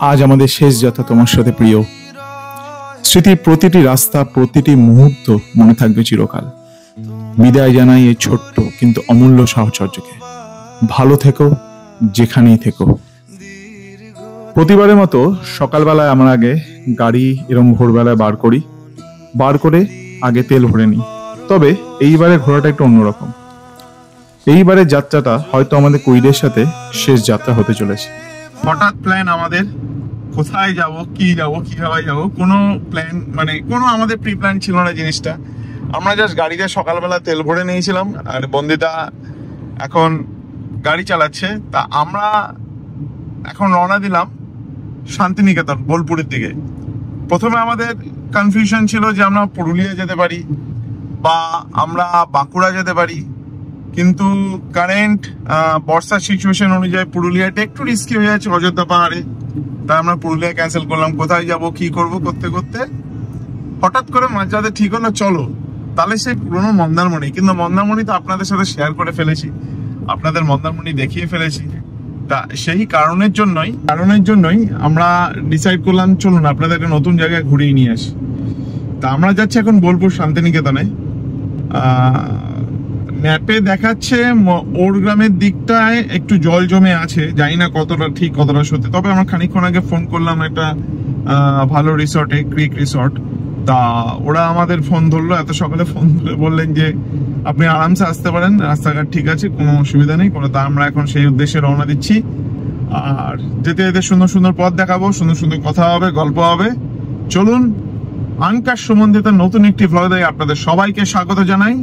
আজ আমাদের শেষ যাত্রা তোমার সাথে প্রিয়। স্মৃতির প্রতিটি রাস্তা, প্রতিটি মুহূর্ত মনে থাকবে চিরকাল। বিদায় জানাই এই ছোট্ট কিন্তু অমূল্য সাহচর্যকে। ভালো থেকো যেখানেই থেকো। প্রতিবারের মতো সকালবেলায় আমরা আগে গাড়ি এরকম ভোরবেলায় বার করে আগে তেল ভরে নিই। তবে এইবারে ঘোরাটা একটু অন্যরকম। এইবারের যাত্রাটা হয়তো আমাদের কুইডের সাথে শেষ যাত্রা হতে চলেছে। হঠাৎ প্ল্যান আমাদের, কোথায় যাব, কিভাবে যাব, কোনো প্ল্যান কোনো আমাদের প্রি প্ল্যান ছিল না জিনিসটা। আমরা জাস্ট গাড়িতে সকালবেলা তেল ভরে নিয়েছিলাম, আর বন্দিতা এখন গাড়ি চালাচ্ছে। তা আমরা এখন রওনা দিলাম শান্তিনিকেতন, বোলপুরের দিকে। প্রথমে আমাদের কনফিউশন ছিল যে আমরা পুরুলিয়া যেতে পারি বা আমরা বাঁকুড়া যেতে পারি, কিন্তু কারেন্ট বর্ষার সিচুয়েশন অনুযায়ী পুরুলিয়াটা একটু রিস্কি হয়ে যাচ্ছে অযোধ্যা পাহাড়ে। তাই আমরা পুরুলিয়া ক্যান্সেল করলাম। কোথায় যাব কি করব করতে করতে হঠাৎ করে মাঝরাতে ঠিক হলো চলো তাহলে সেই পুরোনো মন্দারমণি। কিন্তু মন্দারমণি তো আপনাদের সাথে শেয়ার করে ফেলেছি, আপনাদের মন্দারমণি দেখিয়ে ফেলেছি। তা সেই কারণের জন্যই আমরা ডিসাইড করলাম চলুন আপনাদের একটা নতুন জায়গায় ঘুরিয়ে নিয়ে আসি। তা আমরা যাচ্ছি এখন বোলপুর শান্তিনিকেতনে। ম্যাপে দেখাচ্ছে ওর গ্রামের দিকটায় একটু জল জমে আছে, জানি না কতটা ঠিক কতটা সত্যি। তবে আমরা খানিকক্ষণ আগে ফোন করলাম একটা ভালো রিসর্টে, ক্রিক রিসর্ট। তা ওরা আমাদের ফোন ধরলো, এত সকালে ফোন ধরে বললেন যে আপনি আরামসে আসতে পারেন, রাস্তাঘাট ঠিক আছে, কোনো অসুবিধা নেই কোনো। তা আমরা এখন সেই উদ্দেশ্যে রওনা দিচ্ছি। আর যেতে যেতে সুন্দর সুন্দর পথ দেখাবো, সুন্দর সুন্দর কথা হবে, গল্প হবে। চলুন আনকার সম্বন্ধিত নতুন একটি ভ্লগে আপনাদের সবাইকে স্বাগত জানাই।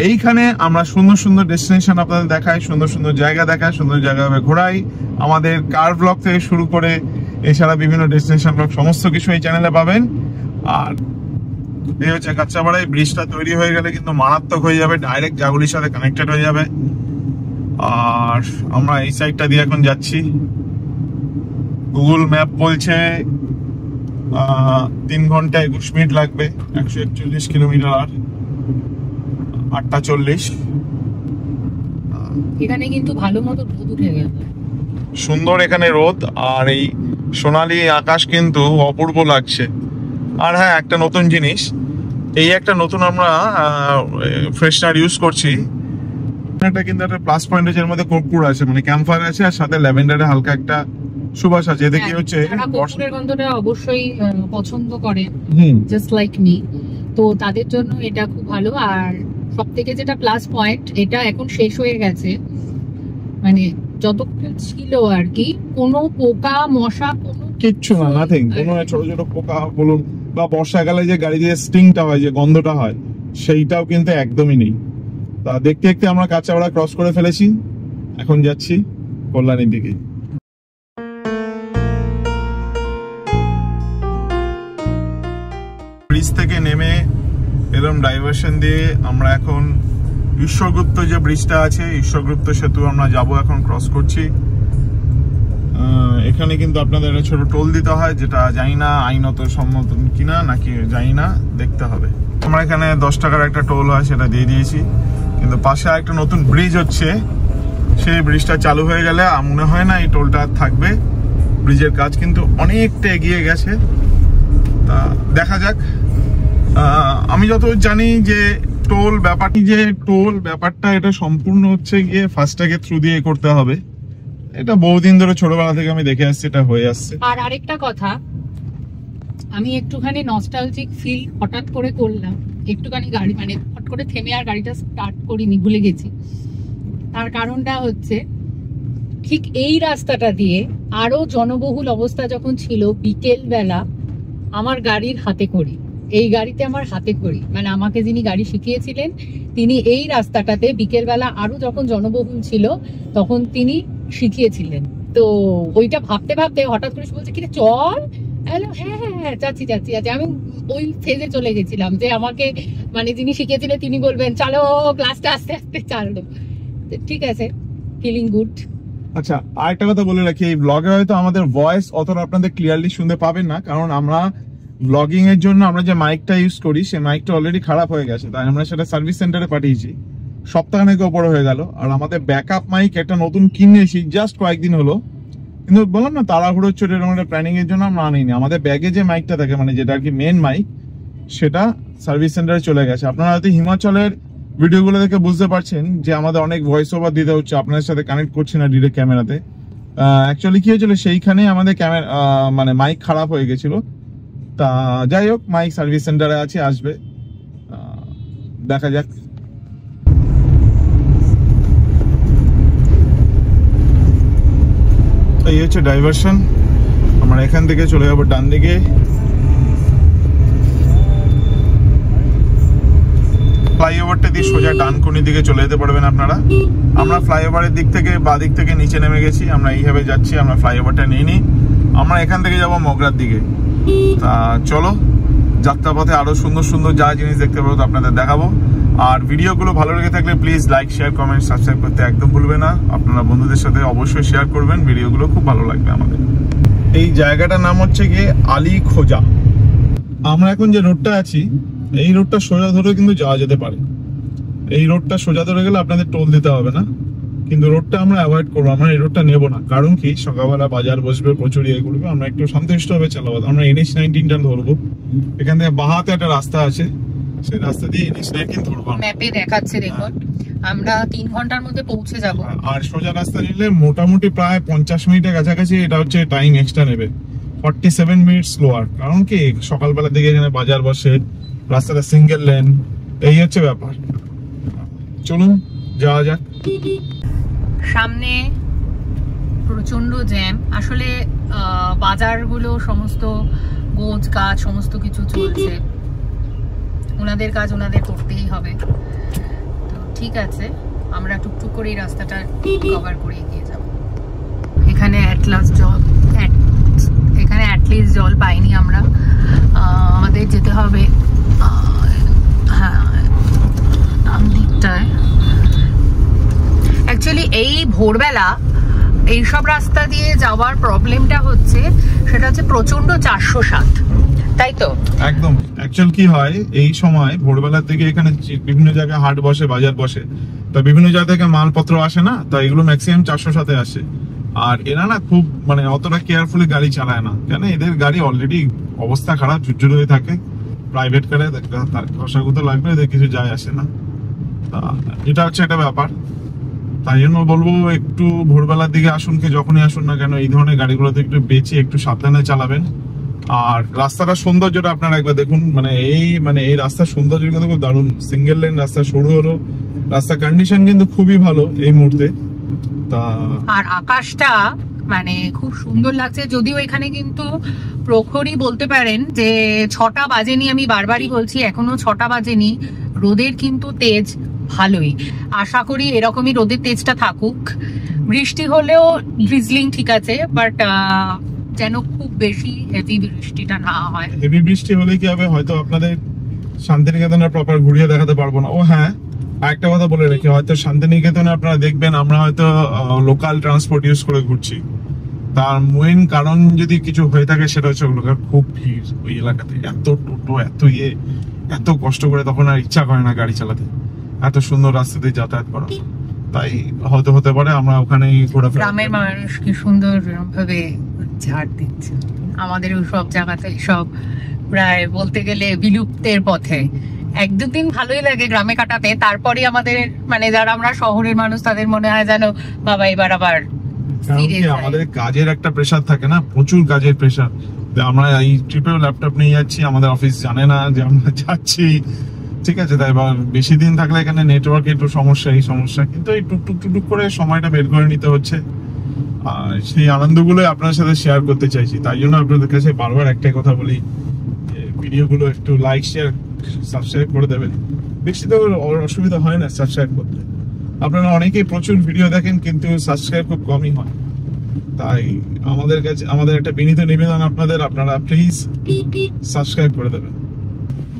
এইখানে আমরা সুন্দর সুন্দর ডেস্টিনেশন আপনাদের দেখাই, সুন্দর সুন্দর জায়গা দেখাই, সুন্দর জায়গাভাবে ঘোরাই। আমাদের কার ব্লগ থেকে শুরু করে এছাড়া বিভিন্ন ডেস্টিনেশন ব্লগ সমস্ত কিছু এই চ্যানেলে পাবেন। আর এই হচ্ছে কাঁচাপাড়ায় ব্রিজটা তৈরি হয়ে গেলে কিন্তু মারাত্মক হয়ে যাবে, ডাইরেক্ট জাগুলির সাথে কানেক্টেড হয়ে যাবে। আর আমরা এই সাইডটা দিয়ে এখন যাচ্ছি। গুগল ম্যাপ বলছে 3 ঘন্টা 21 মিনিট লাগবে, 141 কিলোমিটার, আর 8:40। এখানে কিন্তু ভালো মতো রোদ উঠে গেছে, সুন্দর এখানে রোদ, আর এই সোনালী আকাশ কিন্তু অপূর্ব লাগছে। আর হ্যাঁ, একটা নতুন জিনিস, এই একটা নতুন আমরা ফ্রেশনার ইউজ করছি। এটা কিন্তু একটা প্লাস পয়েন্ট আছে, এর মধ্যে কর্পূর আছে, ক্যাম্পফায়ার আছে, আর সাথে ল্যাভেন্ডারে হালকা একটা সুবাস আছে। এতে কি হচ্ছে, কর্পূরের গন্ধটা অবশ্যই পছন্দ করে, জাস্ট লাইক মি, তো তাদের জন্য এটা খুব ভালো। আর সব থেকে যেটা প্লাস পয়েন্ট, এটা এখন শেষ হয়ে গেছে, যতক্ষণ ছিল আর কি, কোনো পোকা মশা কোনো কিচ্ছু না, নাথিং। কোনো ছোট ছোট পোকা বলুন বা বর্ষাকালে যে গাড়ি দিয়ে স্টিংটা হয়, যে গন্ধটা হয়, সেইটাও কিন্তু একদমই নেই। তা দেখতে দেখতে আমরা কাঁচাপাড়া ক্রস করে ফেলেছি, এখন যাচ্ছি কল্যাণীর দিকে। ব্রিজ থেকে নেমে এরকম ডাইভারশন দিয়ে আমরা এখন ঈশ্বরগুপ্ত যে ব্রিজটা আছে, ঈশ্বরগুপ্ত সেতু আমরা যাব, এখন ক্রস করছি। এখানে কিন্তু আপনাদের ছোট টোল দিতে হয়, যেটা জানি না আইনত সম্মত কিনা নাকি জানি না, দেখতে হবে। আমরা এখানে 10 টাকার একটা টোল হয়, সেটা দিয়ে দিয়েছি। কিন্তু পাশে একটা নতুন ব্রিজ হচ্ছে, সেই ব্রিজটা চালু হয়ে গেলে মনে হয় না এই টোলটা থাকবে। ব্রিজের কাজ কিন্তু অনেকটা এগিয়ে গেছে, তা দেখা যাক। আমি যত জানি যে টোল ব্যাপারটা এটা সম্পূর্ণ হচ্ছে গিয়ে ফাস্ট্যাগের থ্রু দিয়ে করতে হবে। এটা বহুদিন ধরে ছোটবেলা থেকে আমি দেখে আসছি, এটা হয়ে আসছে। আর আরেকটা কথা, আমি একটুখানি নস্টালজিক ফিল হঠাৎ করে করলাম, একটুখানি গাড়ি হঠাৎ করে থেমে আর গাড়িটা স্টার্ট করিনি, ভুলে গেছি। তার কারণটা হচ্ছে, ঠিক এই রাস্তাটা দিয়ে আরো জনবহুল অবস্থা যখন ছিল, বিকেল বেলা আমার গাড়ির হাতে করি, এই গাড়িতে আমার হাতে করি, আমাকে যিনি গাড়ি শিখিয়েছিলেন তিনি এই রাস্তাটাতে বিকেল বেলা আরো যখন জনবহুল ছিল তখন তিনি শিখিয়েছিলেন। তো ওইটা ভাবতে ভাবতে হঠাৎ করে বলছে কি চল, হ্যাঁ হ্যাঁ যাচ্ছি। আমি ওই ফেজে চলে গেছিলাম যে আমাকে যিনি শিখিয়েছিলেন তিনি বলবেন চলো ক্লাসটা আস্তে আস্তে চাললো। ঠিক আছে, ফিলিং গুড। আচ্ছা, আরেকটা কথা বলে রাখি, এই ব্লগে হয়তো আমাদের ভয়েস অতটা আপনাদের ক্লিয়ারলি শুনতে পাবেন না, কারণ আমরা ব্লগিং এর জন্য আমরা যে মাইকটা ইউজ করি, সেই মাইকটা অলরেডি খারাপ হয়ে গেছে, তাই আমরা সেটা সার্ভিস সেন্টারে পাঠিয়েছি। সপ্তাহখানেক উপরে হয়ে গেল। আর আমাদের ব্যাকআপ মাইক একটা নতুন কিনেছি, জাস্ট কয়েকদিন হলো, কিন্তু বললাম না তাড়াহুড়োর চোটে এরকম একটা প্ল্যানিং এর জন্য আমরা আনিনি। আমাদের ব্যাগে যে মাইকটা থাকে মানে যেটা আর কি মেন মাইক, সেটা সার্ভিস সেন্টারে চলে গেছে। আপনারা হয়তো হিমাচলের ভিডিওগুলো দেখে বুঝতে পারছেন যে আমাদের অনেক ভয়েস ওভার দিতে হচ্ছে, আপনাদের সাথে কানেক্ট করছি না ডিরেক্ট ক্যামেরাতে। অ্যাকচুয়ালি কি হয়েছিল, সেইখানে আমাদের ক্যামেরা মানে মাইক খারাপ হয়ে গেছিল। তা যাই হোক, মাইক সার্ভিস সেন্টারে আছে, আসবে, দেখা যাক। এই হচ্ছে ডাইভারশন, আমরা এখান থেকে চলে যাবো ডান দিকে। ফ্লাইওভারটা দিয়ে সোজা ডানকুনি দিকে চলে যেতে পারবেন আপনারা। আমরা ফ্লাইওভারের দিক থেকে বা দিক থেকে নিচে নেমে গেছি, আমরা এইভাবে যাচ্ছি। আমরা ফ্লাইওভারটা নিয়ে নিই, আমরা এখান থেকে যাবো মগরার দিকে। তা চলো, যাত্রাপথে আরো সুন্দর সুন্দর যা জিনিস দেখতে পাবো আপনাদের দেখাবো। আর ভিডিওগুলো ভালো লেগে থাকলে please like, share, comment, subscribe করতে একদম ভুলবে না। আপনারা বন্ধুদের সাথে অবশ্যই শেয়ার করবেন, ভিডিওগুলো খুব ভালো লাগবে আমাদের। এই জায়গাটার নাম হচ্ছে গিয়ে আলী খোজা। আমরা এখন যে রোডটা আছি, এই রোডটা সোজা ধরে কিন্তু যাওয়া যেতে পারে। এই রোডটা সোজা ধরে গেলে আপনাদের টোল দিতে হবে না, কিন্তু রোডটা আমরা অ্যাভয়েড করবো। আমরা এই রোডটা নেবো না, কারণ কি সকালবেলা বাজার বসবে, প্রচুর ইয়ে করবে। আমরা একটু সন্তুষ্টভাবে চালাবো। আমরা NH-19টা ধরবো, এখান থেকে বাহাতে একটা রাস্তা আছে, সেই রাস্তা দিয়ে NH-19 ধরবো। ম্যাপে দেখাচ্ছে, দেখুন আমরা 3 ঘন্টার মধ্যে পৌঁছে যাব। আর সোজা রাস্তা নিলে মোটামুটি প্রায় 50 মিনিটের কাছাকাছি এটা হচ্ছে টাইম এক্সট্রা নেবে। 47 মিনিট স্লোয়ার, কারণ কি সকালবেলা দিকে এখানে বাজার বসে, রাস্তাটা সিঙ্গেল লেন, এই হচ্ছে ব্যাপার। চলুন যাওয়া যাক। সামনে প্রচন্ড জ্যাম, আসলে বাজারগুলো সমস্ত গোছ কাজ সমস্ত কিছু চলছে, ওনাদের কাজ ওনাদের করতেই হবে। তো ঠিক আছে, আমরা টুকটুক করে এই রাস্তাটা কভার করে এগিয়ে যাব। এখানে অ্যাটলিস্ট জল পাইনি আমরা, আমাদের যেতে হবে হ্যাঁ ডান দিকটায়। অ্যাকচুয়ালি এই ভোরবেলা এইসব রাস্তা দিয়ে যাওয়ার প্রবলেমটা হচ্ছে, সেটা হচ্ছে প্রচন্ড 407, তাই তো? একদম। অ্যাকচুয়াল কি হয়, এই সময় ভোরবেলার দিকে এখানে বিভিন্ন জায়গায় হাট বসে, বাজার বসে, তা বিভিন্ন জায়গা থেকে মালপত্র আসে না, তা এগুলো ম্যাক্সিমাম 407-এ আসে। আর এরা না খুব মানে অতটা কেয়ারফুলি গাড়ি চালায় না, কেন এদের গাড়ি অলরেডি অবস্থা খারাপ, ঝুরঝুর হয়ে থাকে। প্রাইভেট কারে তার কষাগুত লাগবে, এদের কিছু যায় আসে না। তা এটা হচ্ছে একটা ব্যাপার। তাই জন্য বলবো একটু ভোরবেলার দিকে আসুন, কে যখনই আসুন না কেন, এই ধরনের গাড়িগুলোতে একটু বেঁচে একটু সাবধানে চালাবেন। আর রাস্তাটা সৌন্দর্যটা আপনারা একবার দেখুন, মানে এই রাস্তার সৌন্দর্য কিন্তু খুব দারুণ। সিঙ্গেল লেন রাস্তা, সরু হলো, রাস্তার কন্ডিশন কিন্তু খুবই ভালো এই মুহূর্তে। তা আর আকাশটা মানে খুব সুন্দর লাগছে, যদিও এখানে কিন্তু প্রখরই বলতে পারেন যে 6টা বাজেনি, আমি বারবারই বলছি এখনো 6টা বাজেনি। রোদের কিন্তু তেজ ভালোই, আশা করি এরকমই রোদের তেজটা থাকুক। বৃষ্টি হলেও ড্রিজলিং ঠিক আছে, বাট যেন খুব বেশি হেভি বৃষ্টিটা না হয়। হেভি বৃষ্টি হলে কি হবে, হয়তো আপনাদের শান্তিনিকেতনে প্রপার ঘুরিয়ে দেখাতে পারবো না। ও হ্যাঁ, আরেকটা কথা বলে রেখে, হয়তো শান্তিনিকেতনে আপনারা দেখবেন আমরা হয়তো লোকাল ট্রান্সপোর্ট ইউজ করে ঘুরছি। তার মেইন কারণ যদি কিছু হয়ে থাকে, সেটা হচ্ছে ওগুলোর খুব ভিড় ওই এলাকাতে, এত টোটো, এত কষ্ট করে, তখন আর ইচ্ছা করে না গাড়ি চালাতে, এত সুন্দর রাস্তাতে যাতায়াত করা। তাই হয়তো হতে পারে আমরা ওখানে ঘোরাফেরা। গ্রামের মানুষ কি সুন্দর ভাবে ঝাড় দিচ্ছে, আমাদের সব জায়গাতে সব প্রায় বলতে গেলে বিলুপ্তের পথে। 1-2 দিন ভালোই লাগে গ্রামে কাটাতে, তারপরে আমাদের মানে যারা আমরা শহরের মানুষ, তাদের মনে হয় যেন বাবা এবার আবার আমাদের কাজের একটা প্রেসার থাকে না, প্রচুর কাজের প্রেসার। আমরা এই ট্রিপেও ল্যাপটপ নিয়ে যাচ্ছি, আমাদের অফিস জানে না যে আমরা যাচ্ছি, ঠিক আছে? তাই বেশি দিন থাকলে এখানে নেটওয়ার্ক একটু সমস্যা, এই সমস্যা, কিন্তু এই টুকটুক করে সময়টা বের করে নিতে হচ্ছে। আর সেই আনন্দগুলো আপনার সাথে শেয়ার করতে চাইছি। তাই জন্য আপনাদের কাছে বারবার একটাই কথা বলি, ভিডিওগুলো একটু লাইক, শেয়ার, সাবস্ক্রাইব করে দেবেন। বেশি তো অসুবিধা হয় না সাবস্ক্রাইব করতে। আপনারা অনেকেই প্রচুর ভিডিও দেখেন, কিন্তু সাবস্ক্রাইব খুব কমই হয়। তাই আমাদের কাছে আমাদের একটা বিনীত নিবেদন আপনারা প্লিজ সাবস্ক্রাইব করে দেবেন।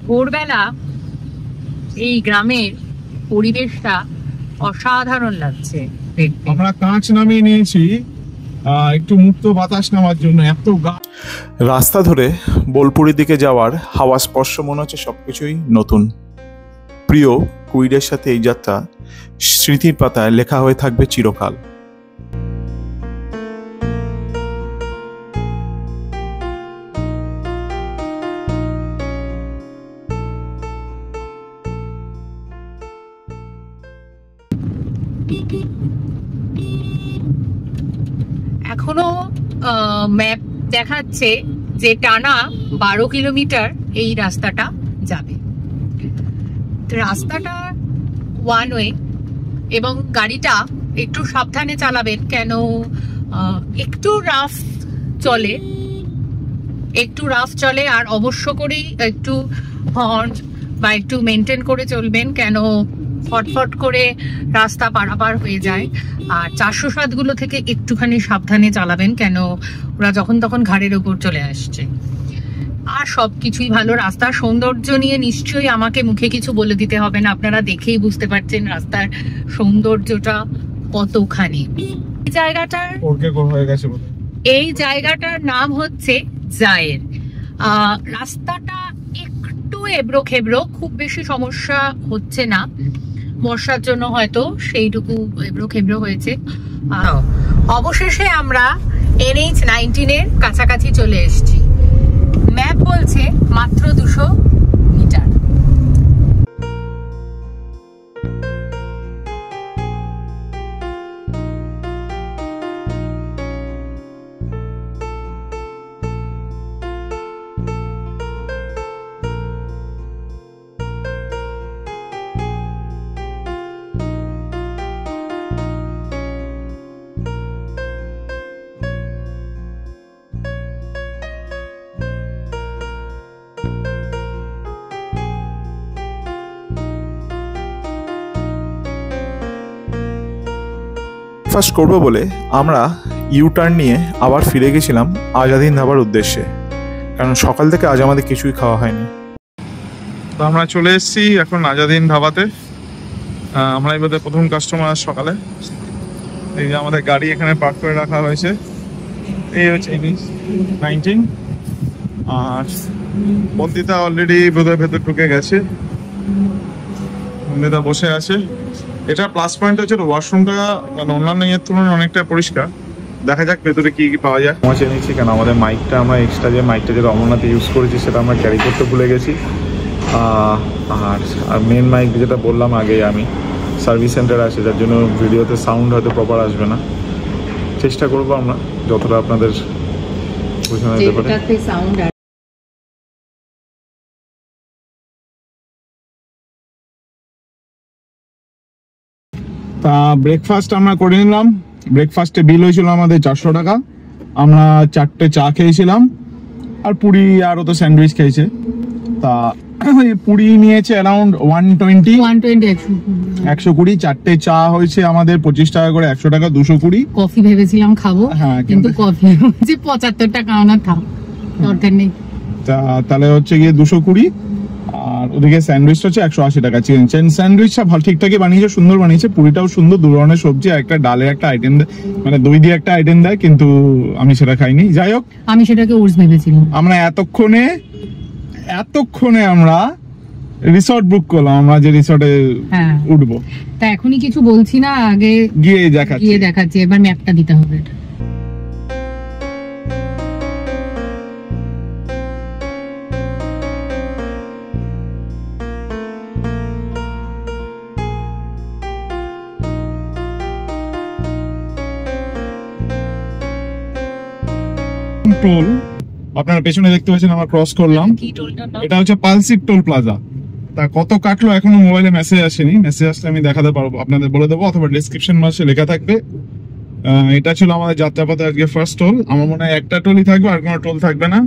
ভোরবেলা এই গ্রামের পরিবেশটা অসাধারণ লাগছে দেখতে। আমরা কাঁচ নামিয়ে নিয়েছি একটু মুক্ত বাতাস নেওয়ার জন্য। এত রাস্তা ধরে বোলপুরের দিকে যাওয়ার হাওয়া স্পর্শ, মনে হচ্ছে সবকিছুই নতুন। প্রিয় কুইডের সাথে এই যাত্রা স্মৃতির পাতায় লেখা হয়ে থাকবে চিরকাল। এখনো ম্যাপ দেখাচ্ছে যে টানা 12 কিলোমিটার এই রাস্তাটা যাবে। রাস্তাটা ওয়ান ওয়ে এবং গাড়িটা একটু সাবধানে চালাবেন, কেন একটু রাফ চলে আর অবশ্য করেই একটু হর্ন বা একটু মেনটেন করে চলবেন, কেন ফটফট করে রাস্তা পারাপার হয়ে যায়। আর 407 গুলো থেকে একটুখানি সাবধানে চালাবেন, কেন ওরা যখন তখন ঘাড়ের ওপর চলে আসছে। আর সবকিছুই ভালো। রাস্তার সৌন্দর্য নিয়ে নিশ্চয়ই আমাকে মুখে কিছু বলে দিতে হবে না, আপনারা দেখেই বুঝতে পারছেন রাস্তার সৌন্দর্যটা কতখানি। এই জায়গাটার নাম হচ্ছে জায়ের। রাস্তাটা একটু এবড়ো খেবড়ো, খুব বেশি সমস্যা হচ্ছে না, বর্ষার জন্য হয়তো সেইটুকু এবড়ো খেবড়ো হয়েছে। অবশেষে আমরা NH-19 এর কাছাকাছি চলে এসেছি। ম্যাপ বলছে মাত্র 200 মিটার। ফার্স্ট করবো বলে আমরা ইউটার্ন নিয়ে আবার ফিরে গেছিলাম আজাদিন ধাবার উদ্দেশ্যে, কারণ সকাল থেকে আজ আমাদের কিছুই খাওয়া হয়নি। তো আমরা চলে এসেছি এখন আজাদিন ধাবাতে। আমরা এবার প্রথম কাস্টমার সকালে। এই যে আমাদের গাড়ি এখানে পার্ক করে রাখা হয়েছে। এই হচ্ছে NH-19 আর বন্দিতা অলরেডি বোধহয় ভেতর ঢুকে গেছে, বন্দিতা বসে আছে। এটা প্লাস পয়েন্ট হচ্ছে ওয়াশরুমটা অন্যান্য ইয়ের তুলনায় অনেকটা পরিষ্কার। দেখা যাক ভেতরে কি কি পাওয়া যায়। পৌঁছে নিচ্ছি, কেন আমাদের মাইকটা আমরা এক্সট্রা যে মাইকটা যেটা অমরনাথে ইউজ করেছি সেটা আমরা ক্যারি করতে ভুলে গেছি। আর মেন মাইক যেটা বললাম আগে, আমি সার্ভিস সেন্টার আছে, যার জন্য ভিডিওতে সাউন্ড হয়তো প্রপার আসবে না। চেষ্টা করবো আমরা যতটা আপনাদের বোঝানো যেতে পারে। তা ব্রেকফাস্ট আমরা করে নিলাম। ব্রেকফাস্টে বিল হয়েছিল আমাদের 400 টাকা। আমরা 4টে চা খেয়েছিলাম আর পুরি আর তো স্যান্ডউইচ খেয়েছে। তা পুরি নিয়েছে অ্যারাউন্ড 120 120। 4টে চা হয়েছে আমাদের 25 টাকা করে, 100 টাকা 220। কফি ভেবেছিলাম খাবো, কিন্তু কফি হচ্ছে 75 টাকা, আমার থাম দরকার নেই। তাহলে হচ্ছে গিয়ে 220। আর ওদিকে স্যান্ডউইচটা হচ্ছে 180 টাকা। চিকেন স্যান্ডউইচটা ভালো ঠিকঠাকই বানিয়েছে, সুন্দর বানিয়েছে। পুরিটাও সুন্দর, 2 ধরনের সবজি আর একটা ডালের একটা আইটেম দেয়, মানে দই দিয়ে একটা আইটেম দেয়, কিন্তু আমি সেটা খাইনি। যাই হোক, আমি সেটাকে ওটস ভেবেছিলাম। আমরা এতক্ষণে আমরা রিসর্ট বুক করলাম, আমরা যে রিসর্টে উঠবো। তা এখনই কিছু বলছি না, আগে গিয়ে দেখাচ্ছি। এবার ম্যাপটা দিতে হবে। টোল আপনারা পেছনে দেখতে পাচ্ছেন, আমরা ক্রস করলাম। এটা হচ্ছে পালসিক টোল প্লাজা। তা কত কাটলো এখনো মোবাইলে মেসেজ আসেনি, মেসেজ আসলে আমি দেখাতে পারবো, আপনাদের বলে দেবো, অথবা ডেসক্রিপশন বক্সে লেখা থাকবে। এটা ছিল আমাদের যাত্রাপথে আজকে ফার্স্ট টোল। আমার মনে হয় একটা টোলই থাকবে, আর কোনো টোল থাকবে না।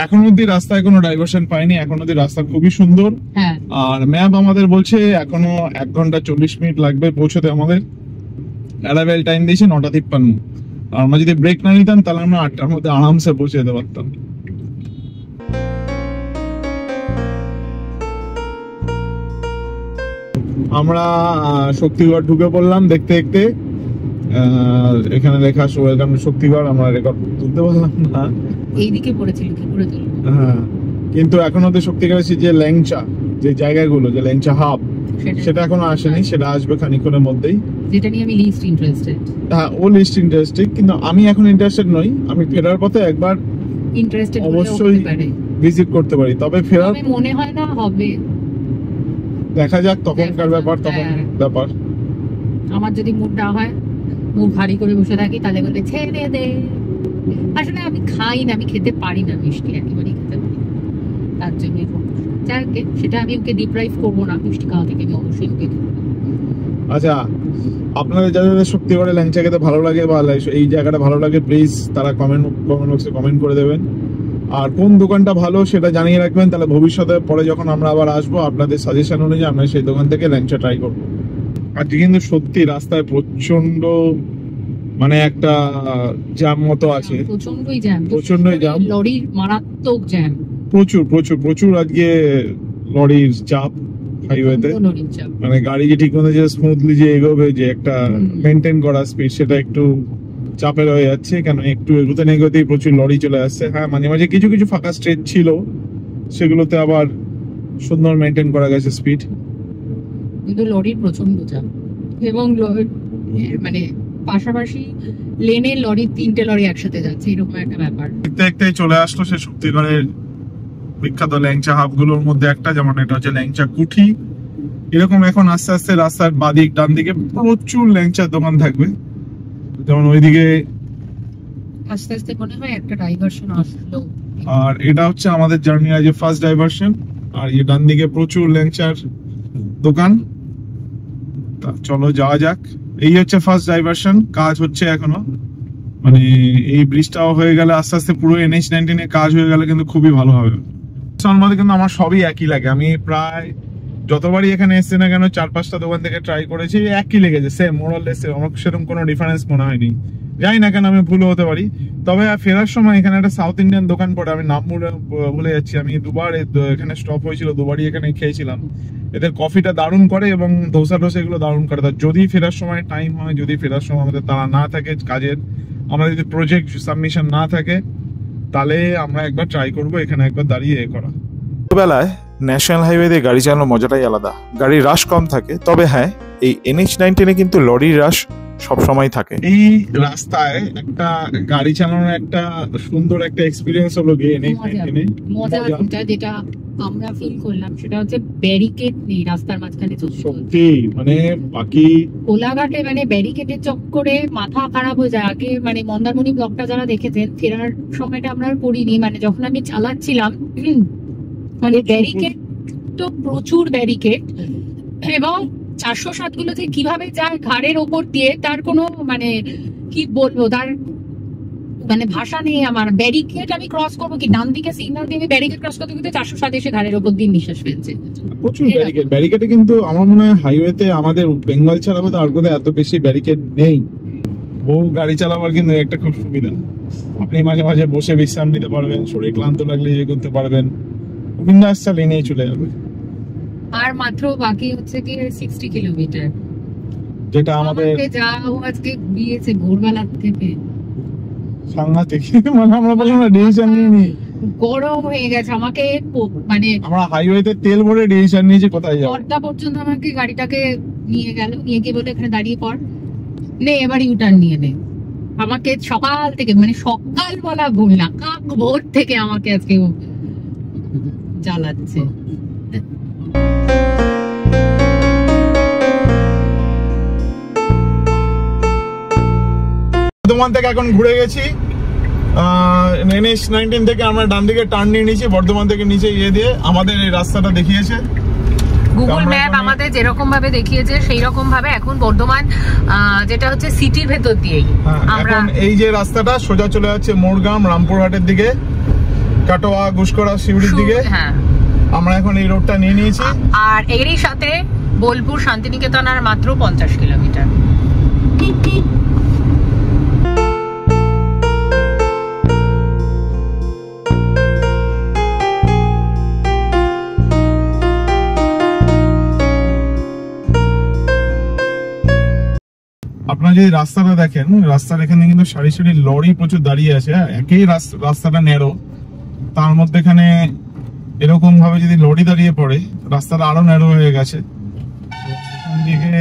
এখন অব্দি রাস্তায় কোনো ডাইভারশন পাইনি, এখন অব্দি রাস্তা খুবই সুন্দর। আর ম্যাপ আমাদের বলছে এখনো 1 ঘন্টা 40 মিনিট লাগবে পৌঁছতে। আমাদের অ্যারাইভেল টাইম দিয়েছে 9:53। আমরা যদি ব্রেক না নিতাম তাহলে আমরা 8টার মধ্যে আরামসে পৌঁছে যেতে পারতাম। আমরা শক্তিগড় ঢুকে পড়লাম দেখতে দেখতে। এখানে লেখা আছে ওয়েলকাম টু শক্তিগড়। আমরা রেকর্ড তুলতে পারলাম না, এইদিকে পড়েছিল কি করে তুলব। হ্যাঁ, কিন্তু এখন ওদের শক্তিগড়ের যে ল্যাংচা যে জায়গাগুলো, যে ল্যাংচা হাব, সেটা এখনো আসেনি, সেটা আসবে খানিকক্ষণের মধ্যেই। যেটা নিয়ে আমি লিস্ট ইন্টারেস্টেড। হ্যাঁ, ও লিস্ট ইন্টারেস্টেড, কিন্তু আমি এখন ইন্টারেস্টেড নই। আমি ফেরার পথে একবার ইন্টারেস্টেড অবশ্যই ভিজিট করতে পারি, তবে ফেরার মনে হয় না হবে। দেখা যাক, তখনকার ব্যাপার, তখন ব্যাপার। আমার যদি মুড না হয়, মুখ ভারী করে বসে থাকি, তাহলে বলে ছেড়ে দে। আসলে আমি খাই না, আমি খেতে পারি না মিষ্টি, একেবারেই খেতে পারি না, তার জন্য সেটা আমি ওকে ডিপ্রাইভ করবো না মিষ্টি খাওয়া থেকে, আমি অবশ্যই ওকে দেবো। আচ্ছা, আপনাদের যাদের শক্তিগড়ে ল্যাংচা খেতে ভালো লাগে বা এই জায়গাটা ভালো লাগে, প্লিজ তারা কমেন্ট বক্সে কমেন্ট করে দেবেন। আর কোন দোকানটা ভালো সেটা জানিয়ে রাখবেন, তাহলে ভবিষ্যতে পরে যখন আমরা আবার আসবো আপনাদের সাজেশন অনুযায়ী আমরা সেই দোকান থেকে ল্যাংচা ট্রাই করবো। আজকে কিন্তু সত্যি রাস্তায় প্রচন্ড মানে একটা জ্যাম মতো আছে, প্রচন্ডই জ্যাম, লরির মারাত্মক জ্যাম, প্রচুর প্রচুর প্রচুর আজকে লরির চাপ হাইওয়েতে। মানে গাড়ি যে ঠিক মতো যে স্মুথলি যে এগোবে, যে একটা মেনটেন করা স্পিড, সেটা একটু চাপের হয়ে যাচ্ছে, কেন একটু এগোতে না এগোতেই প্রচুর লরি চলে আসছে। হ্যাঁ, মাঝে মাঝে কিছু কিছু ফাঁকা স্ট্রেচ ছিল, সেগুলোতে আবার সুন্দর মেনটেন করা গেছে স্পিড। কিন্তু লরির প্রচন্ড জ্যাম, এবং মানে পাশাপাশি লেনে লরি, 3টে লরি একসাথে যাচ্ছে, এরকম একটা ব্যাপার। দেখতে দেখতে চলে আসলো সে শক্তিগড়ের বিখ্যাত ল্যাংচা হাব গুলোর মধ্যে একটা, যেমন এটা হচ্ছে ল্যাংচা কুঠি। এরকম এখন আস্তে আস্তে রাস্তার বাদিক ডান দিকে প্রচুর ল্যাংচার দোকান থাকবে, যেমন ওইদিকে আস্তে আস্তে মনে হয় একটা ডাইভারশন আসলো। আর এটা হচ্ছে আমাদের জার্নি আজ ফার্স্ট ডাইভারশন, আর এই ডান দিকে প্রচুর ল্যাংচার দোকান। তা চলো যাওয়া যাক। এই হচ্ছে ফার্স্ট ডাইভারশন, কাজ হচ্ছে এখনো, মানে এই ব্রিজটাও হয়ে গেলে আস্তে আস্তে পুরো NH-19 এর কাজ হয়ে গেলে কিন্তু খুবই ভালো হবে। কিন্তু আমার সবই একই লাগে, আমি প্রায় যতবারই এখানে এসছি না কেন 4-5টা দোকান থেকে ট্রাই করেছি, একই লেগেছে, সেম মোরাললেস, আমার সেরকম কোনো ডিফারেন্স মনে হয়নি। জানি না কেন, আমি ভুল হতে পারি। তবে ফেরার সময় এখানে একটা সাউথ ইন্ডিয়ান দোকান পড়ে, আমি নাম ভুলে যাচ্ছি, আমি দুবার এখানে স্টপ হয়েছিল, দুবারই এখানে খেয়েছিলাম। এদের কফিটা দারুণ করে এবং ধোসা এগুলো দারুণ করে। যদি ফেরার সময় টাইম হয়, যদি ফেরার সময় আমাদের তারা না থাকে কাজের, আমাদের যদি প্রজেক্ট সাবমিশন না থাকে, তাহলে আমরা একবার ট্রাই করবো এখানে একবার দাঁড়িয়ে করা। ছোটবেলায় ন্যাশনাল হাইওয়েতে গাড়ি চালানোর মজাটাই আলাদা, গাড়ির রাশ কম থাকে, তবে হ্যাঁ এই NH-19 কিন্তু লরির রাশ সবসময় থাকে। এই রাস্তায় একটা গাড়ি চালানোর একটা সুন্দর একটা এক্সপিরিয়েন্স হলো গিয়ে মজা, যেটা আমরা ফিল করলাম সেটা হচ্ছে ব্যারিকেড নেই রাস্তার মাঝখানে। সত্যি মানে বাকি কোলাঘাটে মানে ব্যারিকেডের চক্করে মাথা খারাপ হয়ে যায়। আগে মানে মন্দারমণি ব্লকটা যারা দেখেছেন, ফেরার সময়টা আমরা করিনি, মানে যখন আমি চালাচ্ছিলাম মানে ব্যারিকেড তো প্রচুর ব্যারিকেড, এবং 407 গুলোতে কিভাবে যায় ঘাড়ের ওপর দিয়ে, তার কোনো মানে কি বলবো, তার মানে ভাষা নেই আমার। ব্যারিকেড আমি ক্রস করবো কি, ডান দিকে সিগন্যাল দিয়ে আমি ব্যারিকেড ক্রস করতে করতে 407 এসে ঘাড়ের ওপর দিয়ে নিঃশ্বাস ফেলছে। প্রচুর ব্যারিকেডে কিন্তু আমার মনে হয় হাইওয়েতে আমাদের বেঙ্গল ছাড়া বোধহয় আর কোথাও এত বেশি ব্যারিকেড নেই। বহু গাড়ি চালাবার কিন্তু একটা খুব সুবিধা, আপনি মাঝে মাঝে বসে বিশ্রাম নিতে পারবেন, শরীর ক্লান্ত লাগলে ইয়ে করতে পারবেন, বিন্দাস চালিয়ে নিয়ে চলে যাবে। আর মাত্র বাকি হচ্ছে কি 60 কিলোমিটার, যেটা আমাদের যাও আজকে ঘুরিয়েছে ভোরবেলা থেকে সাংঘাতিক। মানে আমরা বললাম না ডিসিশন নিইনি, গরম হয়ে গেছে আমাকে, মানে আমরা হাইওয়েতে তেল ভরে ডিসিশন নিয়েছি কোথায় যাবো। পর্দা পর্যন্ত আমাকে গাড়িটাকে নিয়ে গেল, নিয়ে গিয়ে বলে এখানে দাঁড়িয়ে পড়, নে এবার ইউটার্ন নিয়ে নে। আমাকে সকাল থেকে, মানে সকাল বলা ভুল না, কাক ভোর থেকে আমাকে আজকে জ্বালাচ্ছে। বর্ধমান থেকে এখন ঘুরে গেছি, NH-19 থেকে আমরা ডান দিকে টার্ন নিয়ে নিয়েছি, বর্ধমান থেকে নিচে ইয়ে দিয়ে আমাদের এই রাস্তাটা দেখিয়েছে গুগল ম্যাপ, আমাদের যেরকম ভাবে দেখিয়েছে সেই রকম ভাবে এখন বর্ধমান যেটা হচ্ছে সিটির ভেতর দিয়েই আমরা এই যে রাস্তাটা সোজা চলে যাচ্ছে মোরগ্রাম রামপুরহাটের দিকে, কাটোয়া ঘুষকরা শিউড়ির দিকে। হ্যাঁ, আমরা এখন এই রোডটা নিয়ে নিয়েছি, আর এরই সাথে বোলপুর শান্তিনিকেতন আর মাত্র 50 কিলোমিটার। আপনারা যদি রাস্তাটা দেখেন, রাস্তার এখানে কিন্তু সারি সারি লরি প্রচুর দাঁড়িয়ে আছে। একই রাস্তাটা ন্যারো, তার মধ্যে এখানে এরকম ভাবে যদি লরি দাঁড়িয়ে পড়ে, রাস্তাটা আরো ন্যারো হয়ে গেছে। দিকে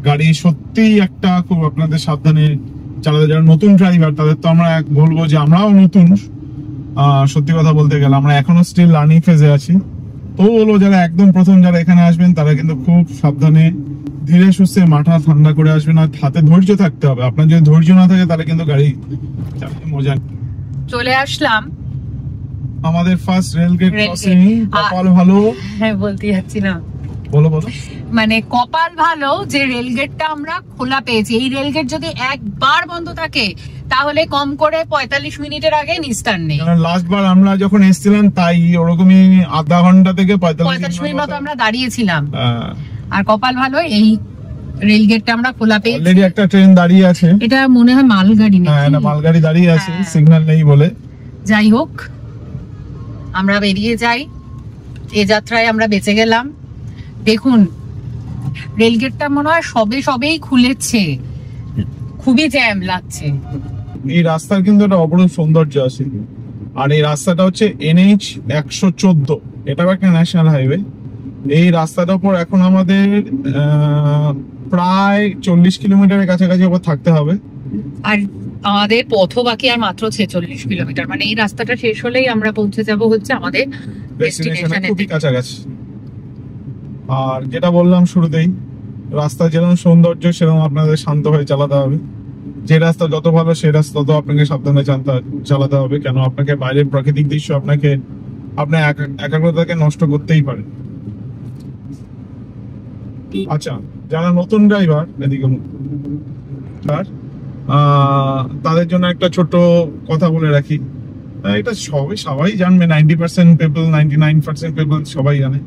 গাড়ি সত্যি একটা খুব আপনাদের সাবধানে চালাতে, যারা নতুন ড্রাইভার তাদের তো আমরা বলবো যে আমরাও নতুন, সত্যি কথা বলতে গেলে আমরা এখনো স্টিল লার্নিং ফেজে আছি। তো বলবো যারা একদম প্রথম যারা এখানে আসবেন তারা কিন্তু খুব সাবধানে ধীরে সুস্থে মাথা ঠান্ডা করে আসবেন, আর হাতে ধৈর্য থাকতে হবে। আপনার যদি ধৈর্য না থাকে তাহলে কিন্তু গাড়ি চালাতে মজা নেই। চলে আসলাম আমাদের ফার্স্ট রেলগেট ক্রসিং। কপাল ভালো। হ্যাঁ, বলতে যাচ্ছি না, বলো বলো। মানে কপাল ভালো যে রেলগেটটা আমরা খোলা পেয়েছি। এই রেলগেট যদি একবার বন্ধ থাকে তাহলে কম করে 45 মিনিটের আগে নিস্তার নেই। লাস্ট বার আমরা যখন এসেছিলাম তাই ওরকমই আধা ঘন্টা থেকে 45 মিনিট মতো আমরা দাঁড়িয়েছিলাম। আর কপাল ভালো এই রেলগেটটা আমরা খোলা পেয়েছি। অলরেডি একটা ট্রেন দাঁড়িয়ে আছে। এটা মনে হয় মালগাড়ি না? হ্যাঁ, এটা মালগাড়ি দাঁড়িয়ে আছে, সিগন্যাল নেই বলে। যাই হোক, আমরা বেরিয়ে যাই। এই যাত্রায় আমরা বেঁচে গেলাম। দেখুন, রেলগেটটা মনে হয় সবেই খুলেছে, খুবই জ্যাম লাগছে। এই রাস্তার কিন্তু একটা অপরূপ সৌন্দর্য আছে। আর এই রাস্তাটা হচ্ছে NH 114, এটাও একটা ন্যাশনাল হাইওয়ে। এই রাস্তাটার উপর এখন আমাদের প্রায় 40 কিলোমিটারের কাছাকাছি ওপর থাকতে হবে। আর আমাদের পথ বাকি আর মাত্র 46 কিলোমিটার। মানে এই রাস্তাটা শেষ হলেই আমরা পৌঁছে যাব হচ্ছে আমাদের ডেস্টিনেশনে, খুবই কাছাকাছি। আর যেটা বললাম শুরুতেই, রাস্তা যেরকম সৌন্দর্য সেরকম আপনাদের শান্ত হয়ে চালাতে হবে। যে রাস্তা যত ভালো সেই রাস্তা তত আপনাকে সাবধানে চালাতে হবে, কেন আপনাকে বাইরের প্রাকৃতিক দৃশ্য আপনার একাগ্রতাকে নষ্ট করতেই পারে। আচ্ছা, যারা নতুন ড্রাইভার এদিকে তাদের জন্য একটা ছোট কথা বলে রাখি। এটা সবাই জানবে, 90% পিপল, 99% পিপল সবাই জানে।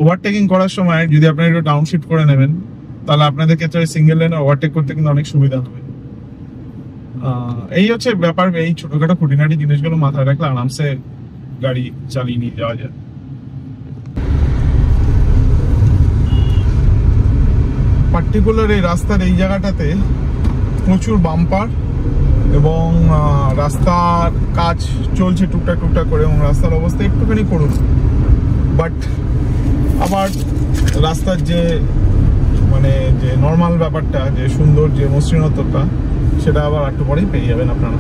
ওভারটেকিং করার সময় যদি আপনারা একটু ডাউনশিফট করে নেবেন তাহলে আপনাদের ক্ষেত্রে সিঙ্গেল লাইনে ওভারটেক করতে কিন্তু অনেক সুবিধা হবে। এই হচ্ছে ব্যাপার। এই ছোটখাটো খুঁটিনাটি জিনিসগুলো মাথায় রাখলে আরামসে গাড়ি চালিয়ে নিয়ে যাওয়া যায়। পার্টিকুলার এই রাস্তার এই জায়গাটাতে প্রচুর বাম্পার এবং রাস্তার কাজ চলছে টুকটাক করে, এবং রাস্তার অবস্থা একটুখানি করুন। বাট আবার রাস্তার যে নর্মাল ব্যাপারটা, যে সুন্দর যে মসৃণত্বটা, সেটা আবার একটু পরেই পেয়ে যাবেন আপনারা।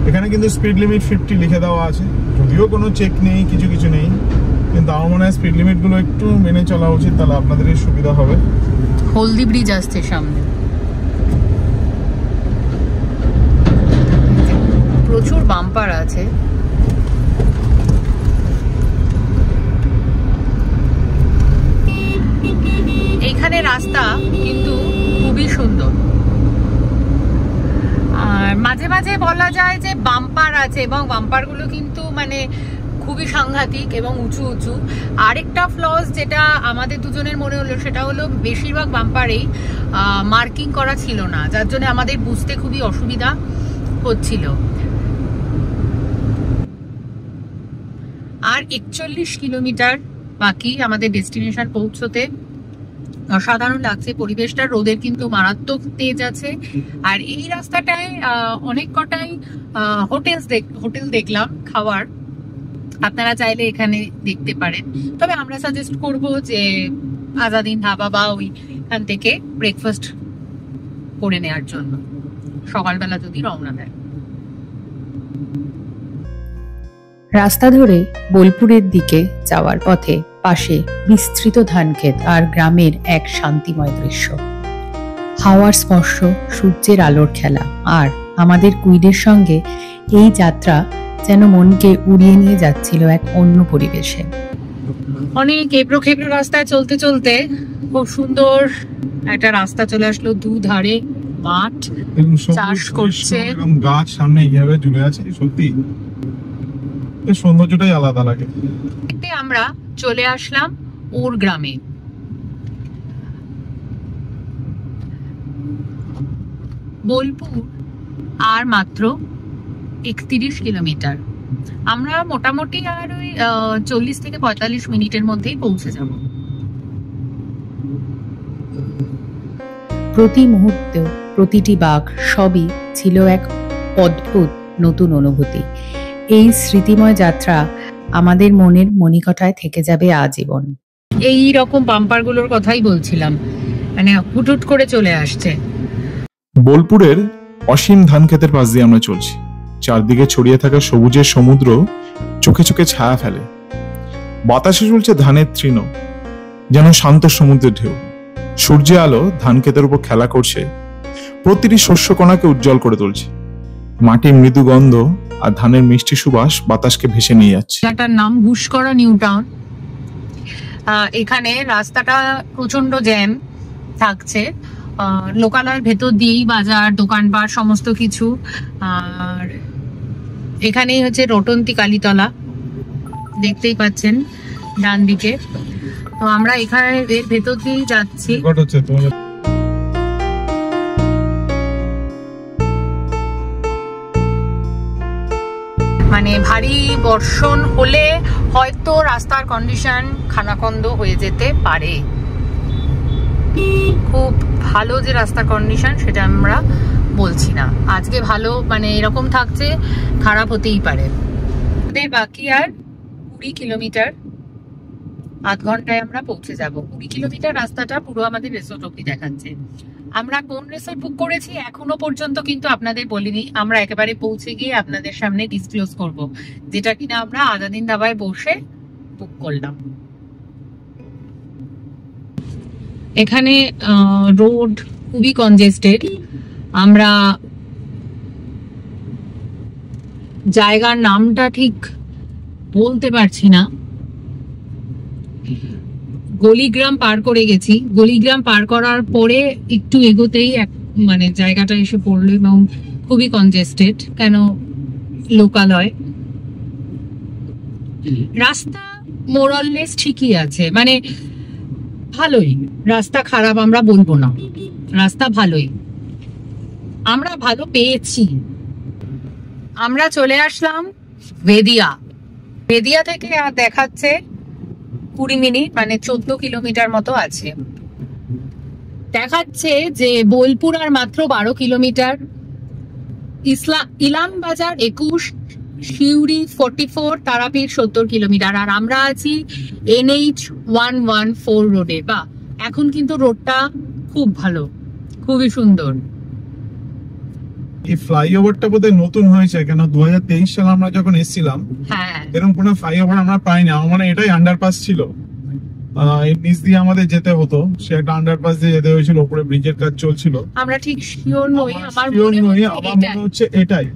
এখানে কিন্তু স্পিড লিমিট 50 লিখে দেওয়া আছে, যদিও কোনো চেক নেই, কিছু নেই, কিন্তু আমার মনে হয় স্পিড লিমিটগুলো একটু মেনে চলা উচিত, তাহলে আপনাদেরই সুবিধা হবে। হলদি ব্রিজ আসছে সামনে, প্রচুর বাম্পার আছে। এইখানে রাস্তা কিন্তু খুবই সুন্দর। আর মাঝে মাঝে বলা যায় যে বাম্পার আছে, এবং বাম্পার গুলো কিন্তু মানে খুবই সাংঘাতিক এবং উঁচু উঁচু। আরেকটা ফ্লস যেটা আমাদের দুজনের মনে হলো, সেটা হলো বেশিরভাগ বাম্পারেই মার্কিং করা ছিল না, যার জন্য আমাদের বুঝতে খুবই অসুবিধা হচ্ছিল। আর 41 কিলোমিটার বাকি আমাদের ডেস্টিনেশন পৌঁছতে। অসাধারণ লাগছে পরিবেশটা, রোদের কিন্তু মারাত্মক তেজ আছে। আর এই রাস্তাটায় অনেক কটাই হোটেল দেখলাম খাওয়ার, আপনারা চাইলে এখানে দেখতে পারেন। তবে আমরা সাজেস্ট করব যে আজাদিন ধাবা বা ওইখান থেকে ব্রেকফাস্ট করে নেওয়ার জন্য সকালবেলা যদি রওনা দেয়। রাস্তা ধরে বোলপুরের দিকে যাওয়ার পথে পাশে বিস্তৃত ধানক্ষেত আর গ্রামের এক শান্তিময় দৃশ্য। হাওয়ার স্পর্শ, সূর্যের আলোর খেলা, আর আমাদের কুইডের সঙ্গে এই যাত্রা যেন মনকে উড়িয়ে নিয়ে যাচ্ছিল এক অন্য পরিবেশে। অনেক এবড়ো খেবড়ো রাস্তায় চলতে চলতে খুব সুন্দর একটা রাস্তা চলে আসলো, দুধারে মাঠ, চাষ করছে, গাছ সামনে এইভাবে ঝুলে আছে। সত্যি সৌন্দর্যটাই আলাদা লাগে। আমরা চলে আসলাম ওর গ্রামে। বোলপুর আর মাত্র 31 কিলোমিটার। আমরা মোটামুটি আর ওই 40 থেকে 45 মিনিটের মধ্যেই পৌঁছে যাব। প্রতি মুহূর্তে, প্রতিটি বাঁক সবই ছিল এক অদ্ভুত নতুন অনুভূতি। এই স্মৃতিময় যাত্রা আমাদের মনের মণিকটায় থেকে যাবে আজীবন। এই রকম বাম্পার গুলোর কথাই বলছিলাম, মানে হুটহুট করে চলে আসছে। বোলপুরের অসীম ধান ক্ষেতের পাশ দিয়ে আমরা চলছি। চারদিকে ছড়িয়ে থাকা সবুজের সমুদ্র চোখে চোখে ছায়া ফেলে। বাতাসে চলছে ধানের তৃণ, যেন শান্ত সমুদ্রের ঢেউ। সূর্যের আলো ধান ক্ষেতের উপর খেলা করছে, প্রতিটি শস্যকণাকে উজ্জ্বল করে তুলছে। মাটির মৃদু গন্ধ আর ধানের মিষ্টি সুবাস বাতাসকে ভেসে নিয়ে যাচ্ছে। জায়গাটার নাম ঘুষকরা নিউ টাউন। এখানে রাস্তাটা প্রচন্ড জ্যাম থাকছে, লোকালয়ের ভেতর দিয়েই বাজার, দোকানপাট সমস্ত কিছু। আর এখানেই হচ্ছে রটন্তী কালীতলা, দেখতেই পাচ্ছেন ডান দিকে। তো আমরা এখানে এর ভেতর দিয়েই যাচ্ছি। মানে ভারী বর্ষণ হলে হয়তো রাস্তার কন্ডিশন খানাখন্দ হয়ে যেতে পারে। খুব ভালো যে রাস্তার কন্ডিশন সেটা আমরা বলছি না, আজকে ভালো, মানে এরকম থাকছে, খারাপ হতেই পারে। বাকি আর 20 কিলোমিটার, আধ ঘন্টায় আমরা পৌঁছে যাব। 20 কিলোমিটার রাস্তাটা পুরো আমাদের রিসোর্ট অব্দি দেখাচ্ছে। আমরা কোন রিসোর্ট বুক করেছি এখনো পর্যন্ত কিন্তু আপনাদের বলিনি, আমরা একেবারে পৌঁছে গিয়ে আপনাদের সামনে ডিসক্লোজ করব, যেটা কিনা আমরা আজাদিন ধাবায় বসে বুক করলাম। এখানে রোড খুবই কনজেস্টেড, আমরা জায়গার নামটা ঠিক বলতে পারছি না। গলিগ্রাম পার করে গেছি, গলিগ্রাম পার করার পরে একটু এগোতেই মানে জায়গাটা এসে পড়লো এবং খুবই কনজেস্টেড, কেন লোকালয়। রাস্তা মোরাললেস ঠিকই আছে, মানে ভালোই, রাস্তা খারাপ আমরা বলবো না, রাস্তা ভালোই, আমরা ভালো পেয়েছি। আমরা চলে আসলাম বেদিয়া। বেদিয়া থেকে আর দেখাচ্ছে 20 মিনিট, মানে 14 কিলোমিটার মতো আছে। দেখাচ্ছে যে বোলপুর আর মাত্র 12 কিলোমিটার, ইলাম বাজার 21, শিউরি 44, তারাপীঠ 70 কিলোমিটার। আর আমরা আছি NH 114 রোডে। বা এখন কিন্তু রোডটা খুব ভালো, খুবই সুন্দর। এই ফ্লাইওভারটা বোধহয় নতুন হয়েছে, কেন 2023 সালে আমরা যখন এসেছিলাম এরকম কোনো ফ্লাইওভার আমরা পাইনি। আমার মনে এটাই আন্ডারপাস ছিল, এই নিচ দিয়ে আমাদের যেতে হতো, সে একটা আন্ডারপাস দিয়ে যেতে হয়েছিল, উপরে ব্রিজের কাজ চলছিল। আমরা ঠিক শিওর নই, আমার মনে হচ্ছে এটাই,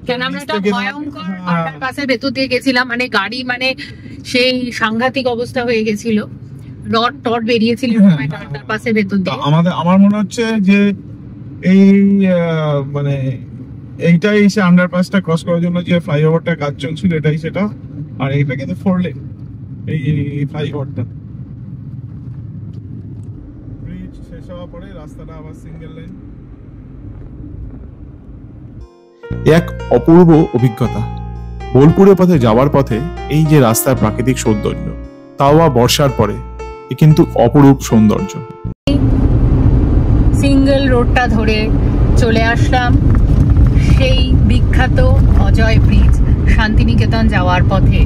কেন আমরা একটা ভয়ঙ্কর আন্ডারপাসের ভেতর দিয়ে গেছিলাম, মানে গাড়ি মানে সেই সাংঘাতিক অবস্থা হয়ে গেছিল, রড টড বেরিয়েছিল আন্ডারপাসের ভেতর দিয়ে। আমার মনে হচ্ছে যে এই মানে এইটাই সে আন্ডারপাসটা ক্রস করার জন্য যে ফ্লাইওভারটা কাজ চলছিল, এটাই সেটা। আর এটা কিন্তু 4 লেন এই ফ্লাইওভারটা। ব্রিজ শেষ হওয়ার পরে রাস্তাটা আবার সিঙ্গেল লেন। এক অপূর্ব অভিজ্ঞতা। বোলপুরের পথে যাওয়ার পথে এই যে রাস্তার প্রাকৃতিক সৌন্দর্য, তাও বর্ষার পরে, এ কিন্তু অপরূপ সৌন্দর্য। সিঙ্গেল রোডটা ধরে চলে আসলাম সেই বিখ্যাত অজয় ব্রিজ, শান্তিনিকেতন যাওয়ার পথে।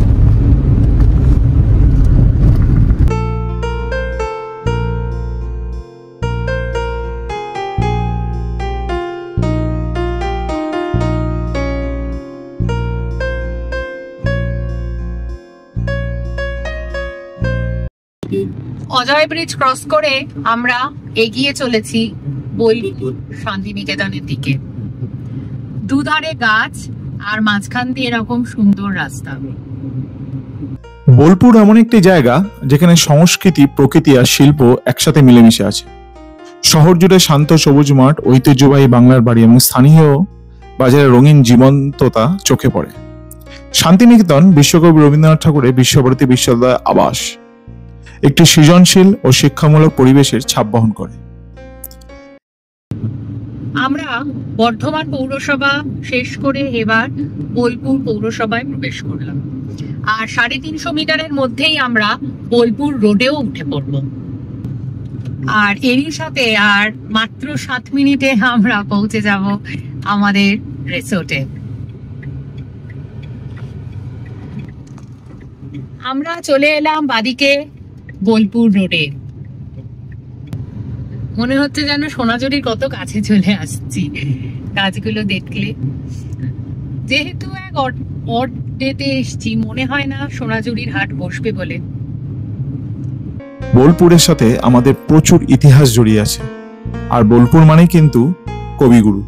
অজয় ব্রিজ ক্রস করে আমরা এগিয়ে চলেছি বোলপুর শান্তিনিকেতনের দিকে। দুধারে গাছ আর মাঝখান দিয়ে এরকম সুন্দর রাস্তা। বোলপুর এমন একটি জায়গা যেখানে সংস্কৃতি, প্রকৃতি আর শিল্প একসাথে মিলেমিশে আছে। শহর জুড়ে শান্ত সবুজ মাঠ, ঐতিহ্যবাহী বাংলার বাড়ি এবং স্থানীয় বাজারের রঙিন জীবন্ততা চোখে পড়ে। শান্তিনিকেতন বিশ্বকবি রবীন্দ্রনাথ ঠাকুরের বিশ্বভারতী বিশ্ববিদ্যালয় আবাস, একটি সৃজনশীল ও শিক্ষামূলক পরিবেশের ছাপ বহন করে। আমরা বর্ধমান পৌরসভা শেষ করে এবার বোলপুর পৌরসভায় প্রবেশ করলাম, আর 350 মিটারের মধ্যেই আমরা বোলপুর রোডেও উঠে পড়ব। আর এরই সাথে আর মাত্র 7 মিনিটে আমরা পৌঁছে যাব আমাদের রিসোর্টে। আমরা চলে এলাম বাদিকে বোলপুর রোডে। মনে হচ্ছে যেন সোনাঝুরির কত কাছে চলে আসছি গাছগুলো দেখলে। যেহেতু এক অড ডেতে এসছি, মনে হয় না সোনাঝুরির হাট বসবে বলে। বোলপুরের সাথে আমাদের প্রচুর ইতিহাস জড়িয়ে আছে, আর বোলপুর মানেই কিন্তু কবিগুরু।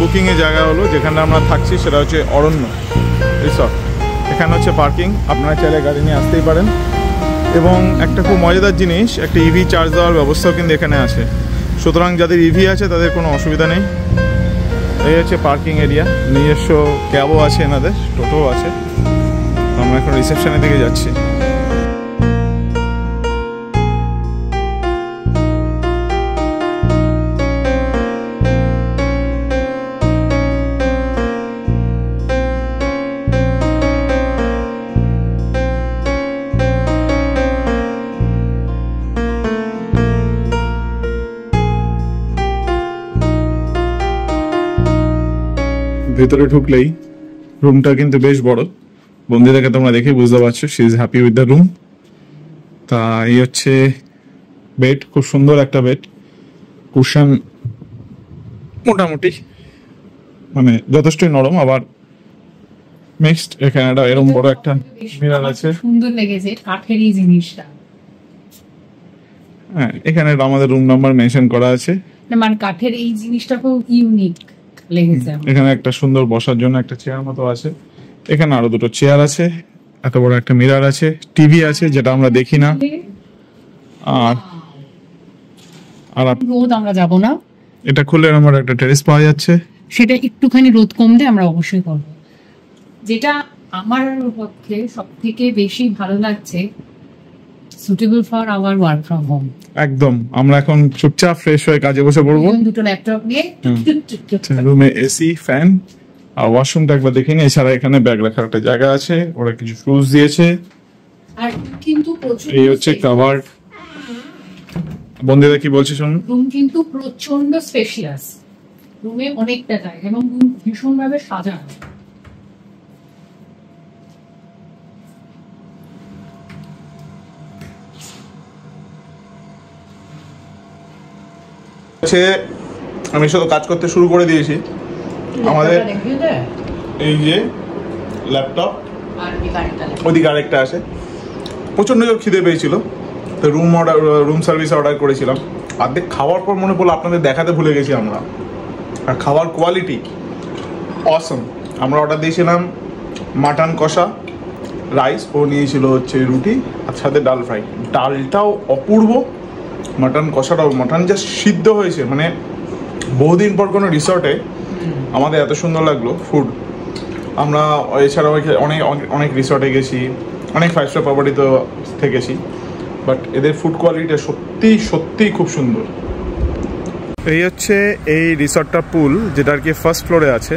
বুকিং এর জায়গা হলো যেখানে আমরা থাকছি, সেটা হচ্ছে অরণ্য রিসর্ট। এখানে হচ্ছে পার্কিং, আপনারা চাইলে গাড়ি নিয়ে আসতেই পারেন। এবং একটা খুব মজাদার জিনিস, একটা ইভি চার্জ দেওয়ার ব্যবস্থাও কিন্তু এখানে আছে, সুতরাং যাদের ইভি আছে তাদের কোনো অসুবিধা নেই। এই হচ্ছে পার্কিং এরিয়া, নিজস্ব ক্যাবও আছে, এনাদের টোটোও আছে। আমরা এখন রিসেপশনের দিকে যাচ্ছি। ভেতরে ঢুকলেই রুমটা কিন্তু বেশ বড়, বন্ধুদেরকে তোমরা দেখে বুঝতে পারছো she is happy with the room. তা এই হচ্ছে বেড, খুব সুন্দর একটা বেড, কুশন মোটামুটি মানে যথেষ্টই নরম, আবার মিক্সড। এখানে একটা এরকম বড় একটা মিরর আছে, সুন্দর লেগেছে কাঠের এই জিনিসটা। হ্যাঁ, এখানে আমাদের রুম নাম্বার মেনশন করা আছে, মানে কাঠের এই জিনিসটা খুব ইউনিক লেগেছে। এখানে একটা সুন্দর বসার জন্য একটা চেয়ার মতো আছে, এখানে আরো দুটো চেয়ার আছে, এত বড় একটা মিরর আছে, টিভি আছে যেটা আমরা দেখি না। আর রোদ আমরা যাব না, এটা খুলে আমার একটা টেরেস পাওয়া যাচ্ছে, সেটা একটুখানি রোদ কমলে আমরা অবশ্যই করব। যেটা আমার পক্ষে সব থেকে বেশি ভালো লাগছে, suitable for our work from home. একদম, আমরা এখন চুপচাপ ফ্রেশ হয়ে কাজে বসে পড়বো। দুটো ল্যাপটপ নিয়ে রুমে এসি, ফ্যান আর ওয়াশরুমটা একবার দেখে নিই। এছাড়া এখানে ব্যাগ রাখার একটা জায়গা আছে, ওরা কিছু শুজ দিয়েছে। আর কিন্তু এই হচ্ছে কভার। বন্ধুরা কি বলছে শুনুন। রুম কিন্তু প্রচন্ড স্পেশিয়াস, রুমে অনেকটা জায়গা এবং রুম ভীষণ ভাবে সাজানো। আমি শুধু কাজ করতে শুরু করে দিয়েছি। আমাদের এই যে ল্যাপটপ, ওদিকে আরেকটা আছে। প্রচন্ড জোর খিদে পেয়েছিল, তো রুম সার্ভিস অর্ডার করেছিলাম। অর্ধেক খাওয়ার পর মনে পড়লো আপনাদের দেখাতে ভুলে গেছি আমরা। আর খাওয়ার কোয়ালিটি অসম। আমরা অর্ডার দিয়েছিলাম মাটন কষা, রাইস, ও নিয়েছিল হচ্ছে রুটি, আর সাথে ডাল ফ্রাই। ডালটাও অপূর্ব, মাটন কষাটাও, মাটন যা সিদ্ধ হয়েছে, মানে বহুদিন পর কোনো রিসর্টে আমাদের এত সুন্দর লাগলো ফুড। আমরা এছাড়াও অনেক অনেক রিসর্টে গেছি, অনেক 5 স্টার প্রপার্টিতেও থেকেছি, বাট এদের ফুড কোয়ালিটিটা সত্যি সত্যি খুব সুন্দর। এই হচ্ছে এই রিসর্টটা পুল, যেটা আর কি ফার্স্ট ফ্লোরে আছে।